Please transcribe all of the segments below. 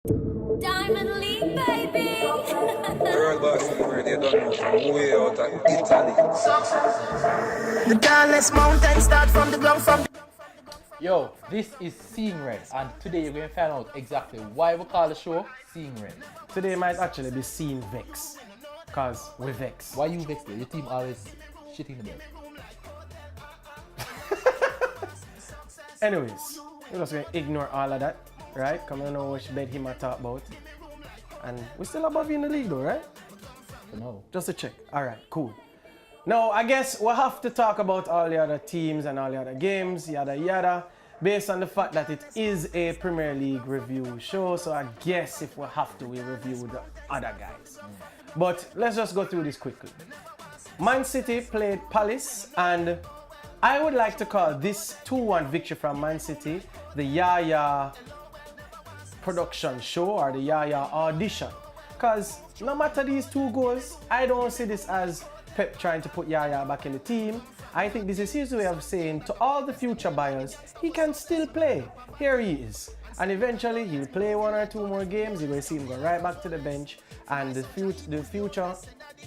Diamond League, baby. World boss where they don't know from way out of Italy. The tallest mountain start from the ground from the... Yo, this is Seeing Red, and today you're going to find out exactly why we call the show Seeing Red. Today might actually be Seeing Vex, cause we're Vex. Why you vexed? Your team always shitting the bed. Anyways, we're just gonna ignore all of that, right? Come on, know which bed he might talk about. And we're still above you in the league though, right? No. Just to check. Alright, cool. Now, I guess we'll have to talk about all the other teams and all the other games, yada yada, based on the fact that it is a Premier League review show. So I guess if we have to, we review the other guys. But let's just go through this quickly. Man City played Palace, and I would like to call this 2-1 victory from Man City the Yaya production show or the Yaya audition. Because no matter these 2 goals, I don't see this as Pep trying to put Yaya back in the team. I think this is his way of saying to all the future buyers, he can still play. Here he is. And eventually he'll play 1 or 2 more games. You're going to see him go right back to the bench. And the future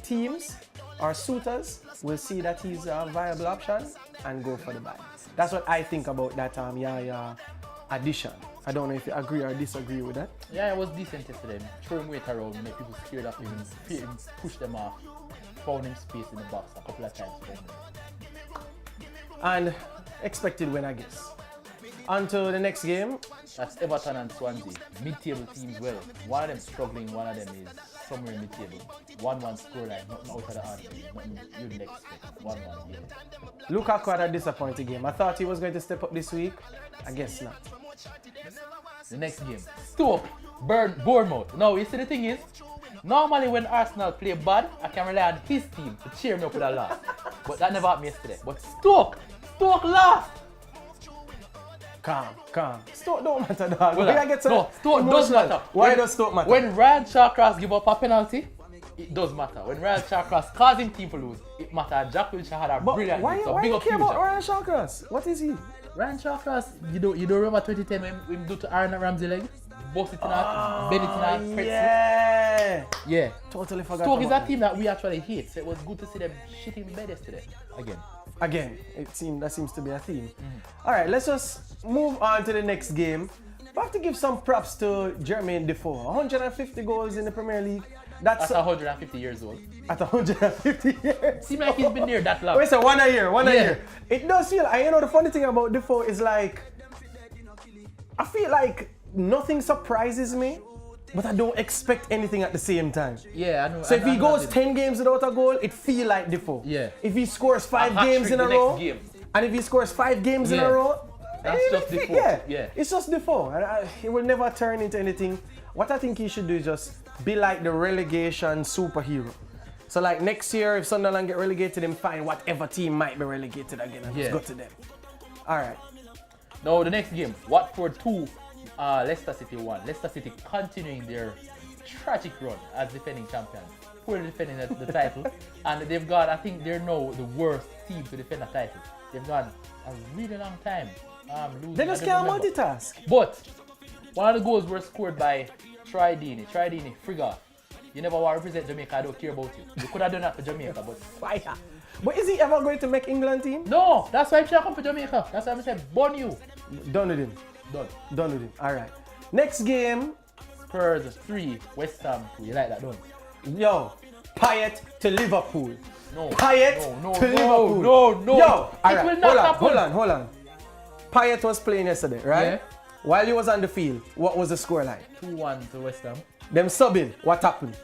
teams or suitors will see that he's a viable option and go for the buy. That's what I think about that Yaya addition. I don't know if you agree or disagree with that. Yeah, it was decent yesterday. Throw him weight around, make people scared of him, push them off, found him space in the box a couple of times. And expected win, I guess. On to the next game. That's Everton and Swansea. Mid-table teams well. One of them struggling, one of them is somewhere mid-table. 1-1 scoreline, nothing out of the ordinary, nothing you didn't expect. 1-1, yeah. Lukaku had a disappointing game. I thought he was going to step up this week. I guess not. The next game, Stoke, Bournemouth. Now, you see the thing is, normally when Arsenal play bad, I can rely on his team to cheer me up with a loss. But that never happened yesterday. But Stoke lost. Calm. Stoke don't matter, dog. Stoke does matter. Why does Stoke matter? When Ryan Shawcross give up a penalty, it does matter. When Ryan Shawcross caused him team to lose, it matters. Jack Wilshere had a brilliant why, game. So why big you up care you, about Jack. Ryan Shawcross? What is he? Ryan Shawcross, you don't remember 2010 when we do to Aaron Ramsey leg? Bust it in our bend it in our pretzel. Yeah. Totally forgot. Stoke is about a team that we actually hate, so it was good to see them shitting in bed yesterday. Again, that seems to be a theme. All right, let's just move on to the next game. We have to give some props to Jermaine Defoe. 150 goals in the Premier League. That's 150 years old. At 150 years. Seems like he's been there that long. Wait, so one a year. It does feel, and you know the funny thing about Defoe is like, I feel like nothing surprises me, but I don't expect anything at the same time. Yeah, I know. So if he goes 10 games without a goal, it feel like Defoe. Yeah. If he scores 5 games in a row, and if he scores 5 games in a row, that's just Defoe. Yeah. It's just Defoe. And he will never turn into anything. What I think he should do is just be like the relegation superhero. So like next year, if Sunderland get relegated, then fine, whatever team might be relegated again and just go to them. All right. Now the next game, Watford 2, Leicester City 1. Leicester City continuing their tragic run as defending champions. Poorly defending the title. And they've got, I think they're now the worst team to defend a title. They've gone a really long time losing. They just can't multitask. But one of the goals were scored by Troy Deeney, frig off. You never want to represent Jamaica, I don't care about you. You could have done that for Jamaica, but fire. But is he ever going to make England team? No, that's why I'm trying to come for Jamaica. That's why I'm saying, burn you. Done with him. Done with him. All right. Next game. Spurs 3, West Ham 2. You like that, don't you? Yo, Payet to Liverpool. No. Payet to Liverpool. No. Yo, all right. Will not happen. Hold on. Payet was playing yesterday, right? Yeah. While he was on the field, what was the scoreline? 2-1 to West Ham. Them subbing, what happened?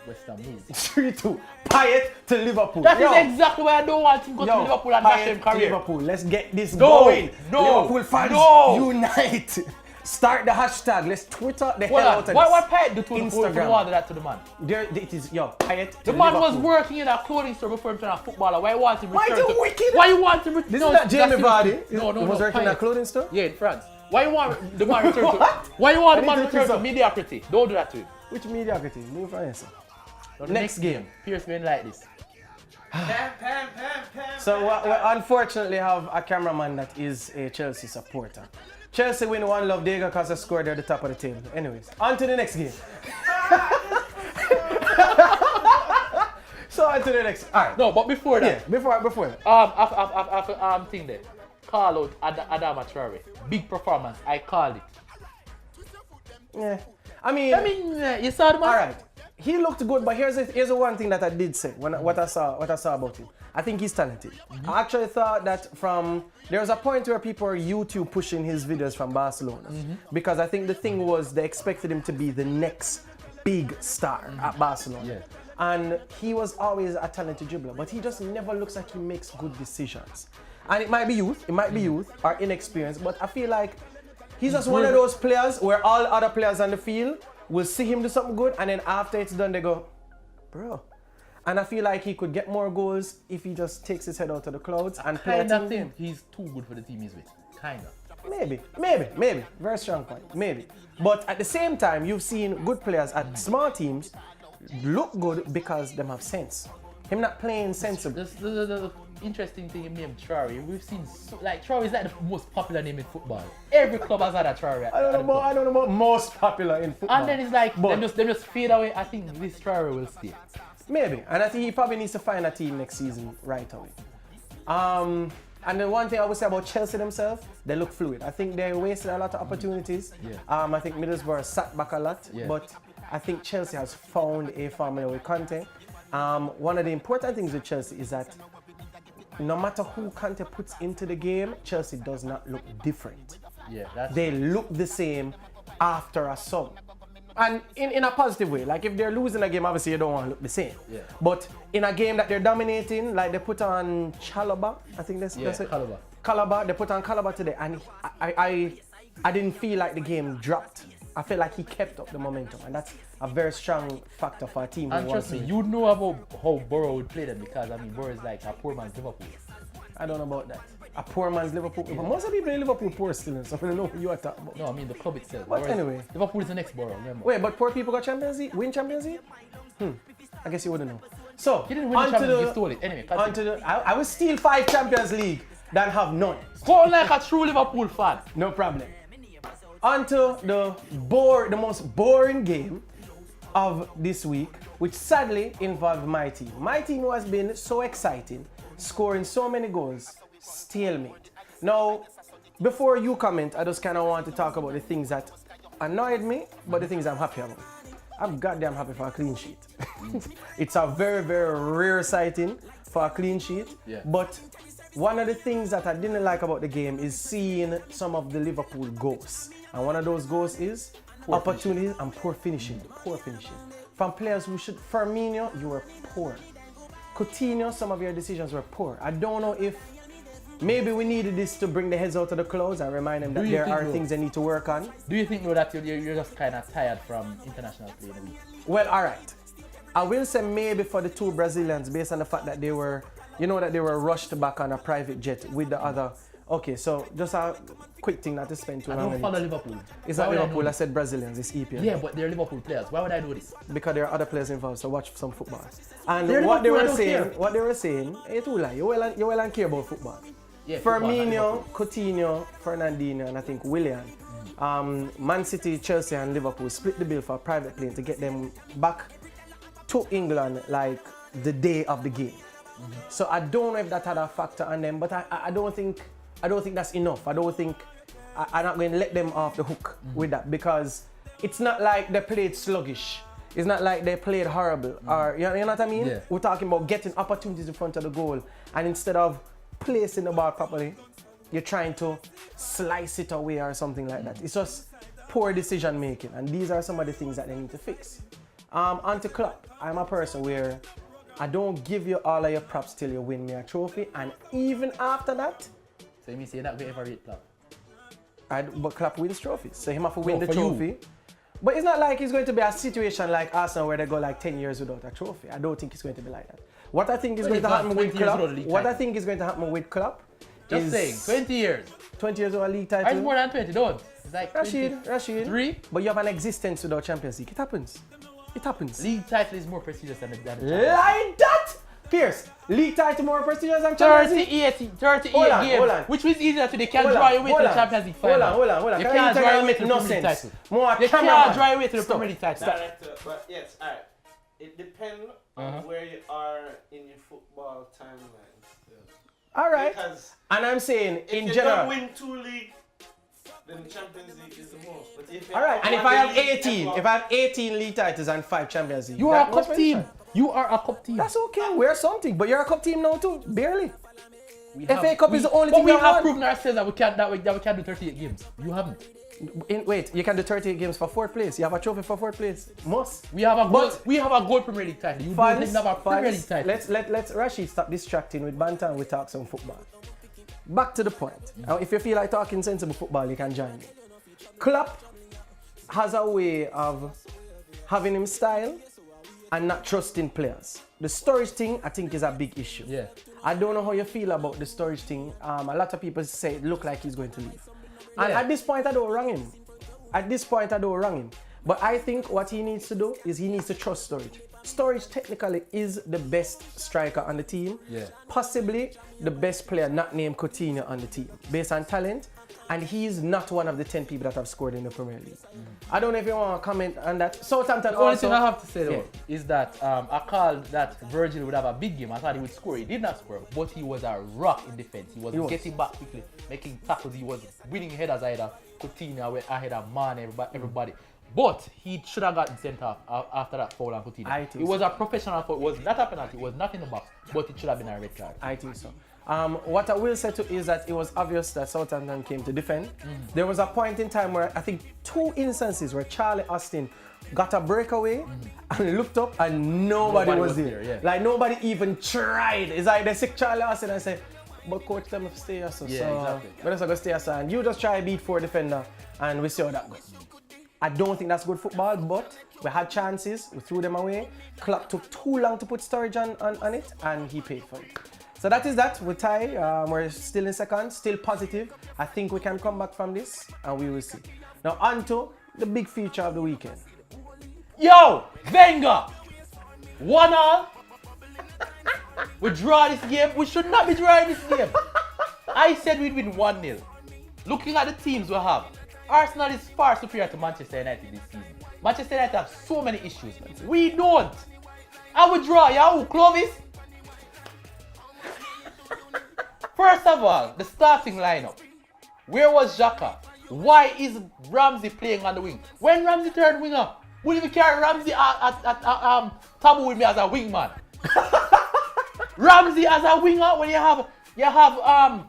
West Ham lose. 3-2. Payet to Liverpool. That is exactly why I don't want him to go to Liverpool and dash him career. Liverpool. Let's get this going. Liverpool fans, unite. Start the hashtag. Let's Twitter the hell out of this. What Payet do to Instagram? Instagram? Why do that to the man? There it is. Yo, Payet to The man Liverpool. was working in a clothing store before him turning a footballer. Why you want him to return? Why you wicked? Why you want him to return? This is not Jamie Vardy. No. He was working in a clothing store? Yeah, in France. Why you want the man return to? Why you want the man to return to mediocrity? Don't do that to him. Which mediocrity? Move on, sir. Next game. Pierce win like this. So we unfortunately have a cameraman that is a Chelsea supporter. Chelsea win 1-0. Diego Costa scored at the top of the table. Anyways, on to the next game. So on to the next. All right. No, but before that, Yeah, before. after thing there, call out Adama Traore. Big performance. I called it. Yeah. I mean, you saw the man. all right. He looked good, but here's the one thing that I did say what I saw about him. I think he's talented. I actually thought that there was a point where people were YouTube pushing his videos from Barcelona because I think the thing was they expected him to be the next big star at Barcelona. Yeah. And he was always a talented dribbler, but he just never looks like he makes good decisions. And it might be youth or inexperience, but I feel like he's just one of those players where all other players on the field will see him do something good, and then after it's done, they go, bro. And I feel like he could get more goals if he just takes his head out of the clouds and play a Kind of team think game. he's too good for the team he's with. Kind of. Maybe. Very strong point. Maybe. But at the same time, you've seen good players at small teams look good because them have sense. Him not playing sensible. The interesting thing in name Traore, we've seen Traore is like the most popular name in football. Every club has had a Traore. I don't know about most popular in football. And then it's like they just fade away. I think this Traore will stay. Maybe. And I think he probably needs to find a team next season right away. And the one thing I would say about Chelsea themselves, they look fluid. I think they wasted a lot of opportunities. Yeah. I think Middlesbrough sat back a lot, Yeah. but I think Chelsea has found a formula with Conte. One of the important things with Chelsea is that no matter who Conte puts into the game, Chelsea does not look different. Yeah, They look the same after a sub. And in a positive way, like if they're losing a game, obviously you don't want to look the same. Yeah. But in a game that they're dominating, like they put on Chalobah, I think that's it. Chalobah, they put on Chalobah today, and I didn't feel like the game dropped. I felt like he kept up the momentum, and that's a very strong factor for a team. And trust me, you know about how Borough would play them because Borough is like a poor man's Liverpool. I don't know about that. A poor man's Liverpool. But most of the people in Liverpool poor still, so I don't know who you are talking about. No, I mean the club itself. But Whereas anyway. Liverpool is the next Borough, remember? Wait, but poor people got Champions League? Win Champions League? I guess you wouldn't know. So, He didn't win the Champions League, he stole it. Anyway, I will steal 5 Champions League than have none. Call like a true Liverpool fan. No problem. Onto the most boring game of this week, which sadly involved my team. My team who has been so exciting, scoring so many goals, stalemate. Now, before you comment, I just kind of want to talk about the things that annoyed me, but the things I'm happy about. I'm goddamn happy for a clean sheet. It's a very, very rare sighting for a clean sheet. Yeah. But one of the things that I didn't like about the game is seeing some of the Liverpool goals. And one of those goals is opportunities and poor finishing. Poor finishing. From players who should... Firmino, you were poor. Coutinho, some of your decisions were poor. I don't know if maybe we needed this to bring the heads out of the clouds and remind them that there are things they need to work on. Do you think, though, that you're just kind of tired from international play in a week? Well, all right. I will say maybe for the 2 Brazilians based on the fact that they were, that they were rushed back on a private jet with the other. Okay, so just a quick thing not to spend too long on it. I don't follow Liverpool. It's not Liverpool, I said Brazilians, it's EPL. Yeah, but they're Liverpool players. Why would I do this? Because there are other players involved, so watch some football. And They're what they Liverpool, were saying, you well and care about football. Yeah, Firmino, Coutinho, Fernandinho, and I think Willian. Man City, Chelsea, and Liverpool split the bill for a private plane to get them back to England like the day of the game. So I don't know if that had a factor on them, but I don't think that's enough. I don't think I'm not going to let them off the hook with that because it's not like they played sluggish. It's not like they played horrible. Or you know what I mean? Yeah. We're talking about getting opportunities in front of the goal, and instead of placing the ball properly, you're trying to slice it away or something like that. It's just poor decision making, and these are some of the things that they need to fix. On to Klopp, I'm a person where I don't give you all of your props till you win me a trophy, and even after that, So you mean say you're not going to ever rate Klopp? but Klopp wins trophies, so he have to win the for trophy. you. But it's not like it's going to be a situation like Arsenal where they go like 10 years without a trophy. I don't think it's going to be like that. What I think is going to happen with Klopp, Just saying, 20 years. 20 years without a league It's title. more than 20, don't. It's like Rashid. 3. But you have an existence without Champions League. It happens. League title is more prestigious than the Like that? Pierce, league title more prestigious than Champions League? 38 Hold on, games, hold on. which was easier to they can't Hold draw on, away to hold the on. Champions League final. Hold on. They Can can't you draw tell away me to the no Premier League sense? title. More They camera can't man. draw away to the Stop. Premier League title. Director, but yes, alright. It depends on where you are in your football timeline. All right. Because And I'm saying, if in you general. don't win 2 leagues, then the Champions League is the most. But if you All right. And if won I the have league 18, ever- if I have 18 league titles and 5 Champions League, You are that a must cup be team. different. You are a cup team. That's okay. We're something, but you're a cup team now too. Barely. We FA Cup is the only but thing we we have won. proven ourselves that we can do 38 games. You haven't. Wait, you can do 38 games for 4th place. You have a trophy for 4th place. Must. We have a But- gold Premier League title. You don't even have a Premier League title. Let's Rashid stop distracting with banter and we talk some football. Back to the point. Now, if you feel like talking sensible football, you can join me. Klopp has a way of having him style and not trusting players. The storage thing, I think, is a big issue. Yeah. I don't know how you feel about the storage thing. A lot of people say it look like he's going to leave. And Yeah. at this point, I don't wrong him. But I think what he needs to do is he needs to trust Storage. Storage technically is the best striker on the team. Yeah. Possibly the best player not named Coutinho on the team based on talent. And he's not one of the 10 people that have scored in the Premier League. I don't know if you want to comment on that. Southampton The only also. thing I have to say though Yeah. is that I called that Virgil would have a big game. I thought he would score. He did not score, but he was a rock in defense. He was getting back quickly, making tackles. He was winning headers ahead of Coutinho, ahead of Mane, everybody. But he should have gotten sent off after that foul on Coutinho. I think It was a professional foul. It was not a penalty. It was not in the box, but it should have been a red card. I think so. What I will say too is that it was obvious that Southampton came to defend. There was a point in time where I think 2 instances where Charlie Austin got a breakaway and looked up and nobody was there. Yeah. Like nobody even tried. It's like they see Charlie Austin and say, but coach them to stay here, so. Yeah, exactly. But let's go stay here, and you just try to beat 4 defender and we see how that goes. I don't think that's good football, but we had chances, we threw them away. Klopp took too long to put Storage on it, and he paid for it. So that is that. We're tied. We're still in second, still positive. I think we can come back from this, and we will see. Now, on to the big feature of the weekend. Yo, Wenger, 1-1. We draw this game. We should not be drawing this game. I said we'd win 1-0. Looking at the teams we have, Arsenal is far superior to Manchester United this season. Manchester United have so many issues. We don't. I would draw Yahoo Clovis. First of all, the starting lineup. Where was Xhaka? Why is Ramsey playing on the wing? When Ramsey turned winger, would even carry Ramsey at Tabu with me as a wingman? Ramsey as a winger when you have I'm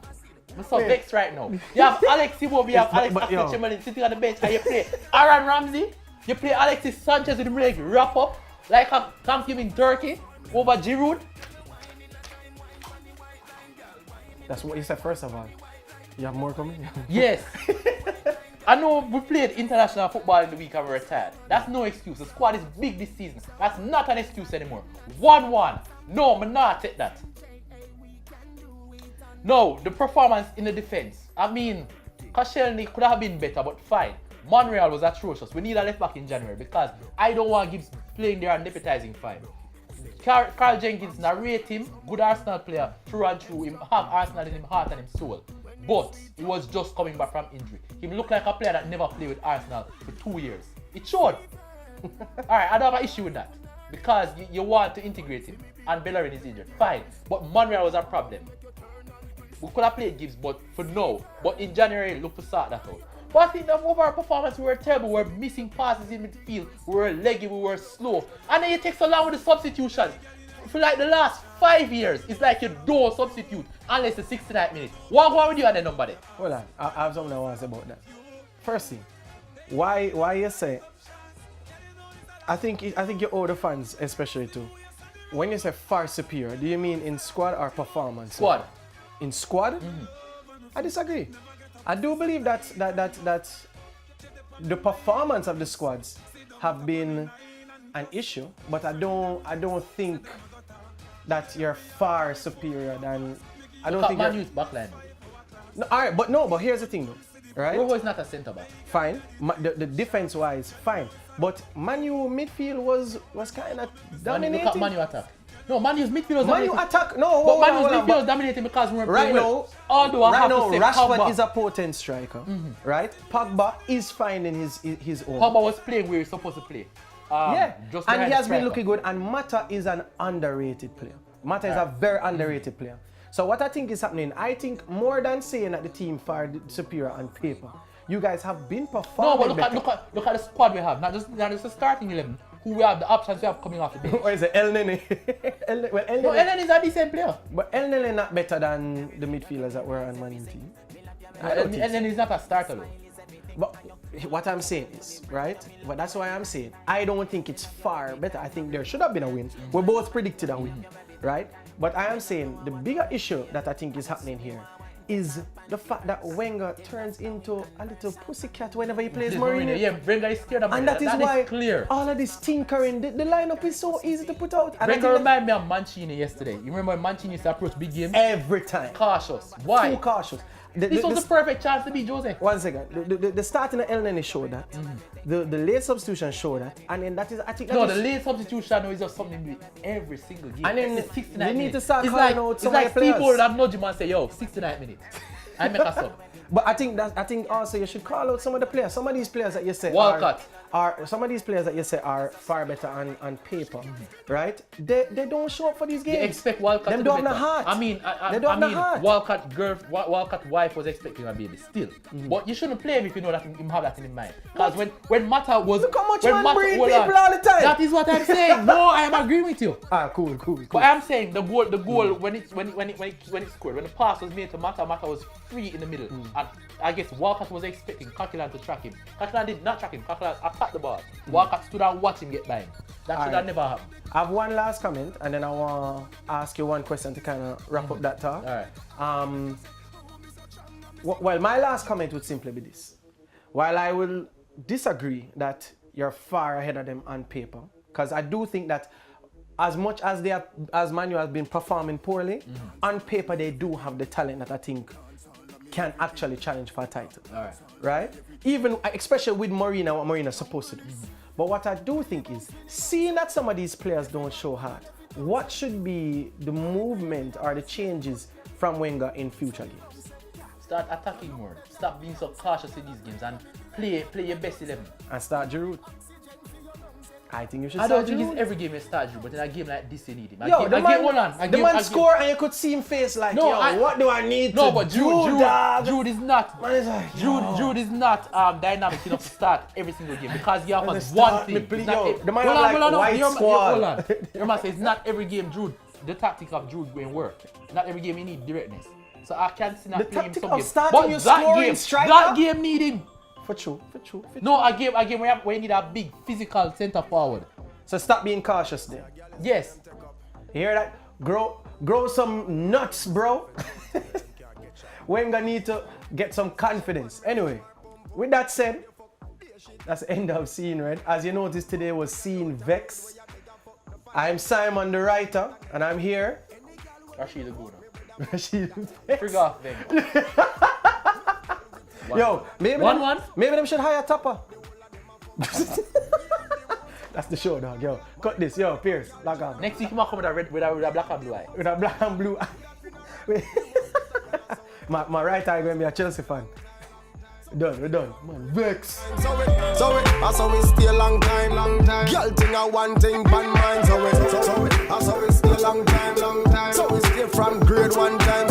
so vexed right now. You have Alex Iwobi, you have Alex Oxlade-Chamberlain sitting on the bench, and you play Aaron Ramsey, you play Alexis Sanchez with the leg wrap up like a Thanksgiving turkey over Giroud. That's what you said first of all. You have more coming? Yes. I know we played international football in the week and we're retired. That's no excuse. The squad is big this season. That's not an excuse anymore. 1-1. No, I'm not take that. No, the performance in the defense. I mean, Koscielny could have been better, but fine. Monreal was atrocious. We need a left back in January because I don't want Gibbs playing there and deputizing fine. Carl Jenkins, narrate him, good Arsenal player, through and through. Him have Arsenal in him heart and him soul. But he was just coming back from injury. He looked like a player that never played with Arsenal for 2 years. It showed. Alright, I don't have an issue with that. Because you want to integrate him. And Bellerin is injured. Fine. But Monreal was a problem. We could have played Gibbs, but for now. But in January, look to sort that out. But I think the overall performance, we were terrible. We were missing passes in midfield. We were leggy, we were slow. And then you take so long with the substitutions. For like the last 5 years, it's like you don't substitute unless the 69th minute. What with you on the number there? Hold on, I have something I want to say about that. First thing, why you say? I think you owe the fans especially too. When you say far superior, do you mean in squad or performance? Squad. In squad? I disagree. I do believe that the performance of the squads have been an issue, but I don't think that you're far superior than. I don't think. Man U's backline. No, all right, but here's the thing though, right? Rojo is not a centre back. Fine. The defense wise, fine. But Man U midfield was kind of dominating. Look at Man U attack. No, Man U's midfielders Man U dominating. attack. No, But Man hold U's on, midfielders dominating because we're right playing well. now, Although I right have now, to say Rashford Pogba, is a potent striker, right? Pogba is finding his own. Pogba was playing where he's supposed to play. Yeah, just and he behind has the been striker. looking good. And Mata is an underrated player. Mata is a very underrated player. So what I think is happening, I think more than saying that the team far superior on paper, you guys have been No, performing but look at the squad we have. Not just the starting 11. Who we have, the options we have coming off the bench. Or is it El Nene? Well, El Nene. No, Ellen is a decent player. But El Nene not better than the midfielders that were on Man U team. I don't think so. Ellen is not a starter though. But what I'm saying is, right? But that's why I'm saying I don't think it's far better. I think there should have been a win. We both predicted a win, right? But I am saying the bigger issue that I think is happening here is the fact that Wenger turns into a little pussycat whenever he plays Mourinho. Yeah, Wenger is scared of Mourinho. And that is why clear. all of this tinkering, the lineup is so easy to put out. And I Wenger think reminded me of Mancini yesterday. You remember when Mancini used to approach big games? every time. Cautious. Why? Too cautious. This was the perfect chance to beat Jose. One second. The starting of El Nene showed that. The late substitution showed that. And then that is, I think that No, is, the late substitution is just something with every single game. And then It's 69 you need minutes. to start It's calling like, out it's some of like the players. people that nudge him and say, yo, 69 minutes. I make a sub. But I think also you should call out some of the players. Some of these players that you say Walcott. are some of these players that you say are far better on paper, right? They don't show up for these games. They expect Walcott Them to don't do have the better. heart. I mean, They don't have the heart. Walcott wife was expecting a baby still. But you shouldn't play him if you know that him have that in mind. Because when Mata was... Look how much when man Mata- breed hold people on. all the time. That is what I'm saying. No, I am agreeing with you. Cool. But I'm saying the goal when it scored, when the pass was made to Mata was free in the middle. And I guess Walcott was expecting Coquelin to track him. Coquelin did not track him. Coquelin attacked the ball. Walcott stood and watched him get by him. That should have never happened. I have one last comment, and then I want to ask you one question to kind of wrap up that talk. All right. Well, my last comment would simply be this. While I will disagree that you're far ahead of them on paper, because I do think that as much as Manu has been performing poorly, on paper they do have the talent that I think can actually challenge for a title. All right. Right? Even, especially with Mourinho, what Mourinho's supposed to do. But what I do think is, seeing that some of these players don't show heart, what should be the movement or the changes from Wenger in future games? Start attacking more. Stop being so cautious in these games and play your best 11. And start Giroud. I think you should I start don't think Giroud. it's every game you start Giroud, but in a game like this you need him. Yo, the man score. score and you could see him face like, what do I need No, to but do, Giroud, Giroud is not. Man is like, Giroud is not dynamic enough to start every single game because he offers start one me, thing. please. It's not Yo, e- the man Hold have on, like hold on, white your squad. hold on. Your man says it's not every game Giroud. The tactic of Giroud going work. Not every game you need directness. So I can't see The not playing tactic some of games. starting But you that scoring game, striker? that game need him. For true. No, a game where you need a big physical centre forward. So stop being cautious there. Yes. You hear that? Grow some nuts, bro. Wenger need to get some confidence. Anyway, with that said, that's the end of Scene Red. As you noticed, today was Scene Vex. I'm Simon the writer, and I'm here. Rachid the Guna. Rachid Vex. Frig off then. Yo, maybe One. maybe them should hire Topper. That's the show, dog. Yo, cut this. Yo, Pierce, log on. Next week, you might come with a black and blue eye. With a black and blue eye. my right eye going to be a Chelsea fan. We're done. Man, Vex. So we stay a long time. Girl thing a one thing, bad mind. So we stay a long time. So we stay from grade 1 time.